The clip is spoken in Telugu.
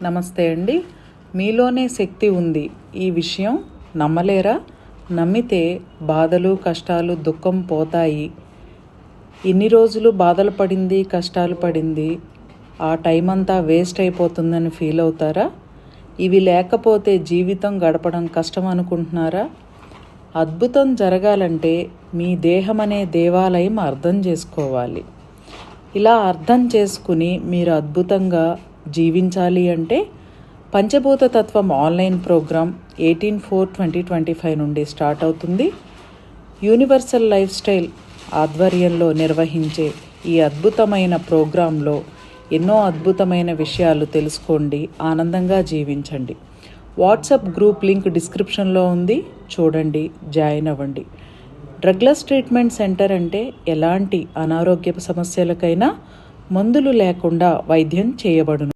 నమస్తే అండి. మీలోనే శక్తి ఉంది. ఈ విషయం నమ్మలేరా? నమ్మితే బాధలు, కష్టాలు, దుఃఖం పోతాయి. ఇన్ని రోజులు బాధలు పడింది, కష్టాలు పడింది, ఆ టైం అంతా వేస్ట్ అయిపోతుందని ఫీల్ అవుతారా? ఇవి లేకపోతే జీవితం గడపడం కష్టం అనుకుంటున్నారా? అద్భుతం జరగాలంటే మీ దేహం అనే దేవాలయం అర్థం చేసుకోవాలి. ఇలా అర్థం చేసుకుని మీరు అద్భుతంగా జీవించాలి అంటే పంచభూత తత్వం ఆన్లైన్ ప్రోగ్రాం 18/4/2025 నుండి స్టార్ట్ అవుతుంది. యూనివర్సల్ లైఫ్ స్టైల్ ఆధ్వర్యంలో నిర్వహించే ఈ అద్భుతమైన ప్రోగ్రాంలో ఎన్నో అద్భుతమైన విషయాలు తెలుసుకోండి, ఆనందంగా జీవించండి. వాట్సాప్ గ్రూప్ లింక్ డిస్క్రిప్షన్లో ఉంది, చూడండి, జాయిన్ అవ్వండి. డ్రగ్లెస్ ట్రీట్మెంట్ సెంటర్ అంటే ఎలాంటి అనారోగ్య సమస్యలకైనా మందులు లేకుండా వైద్యం చేయబడును.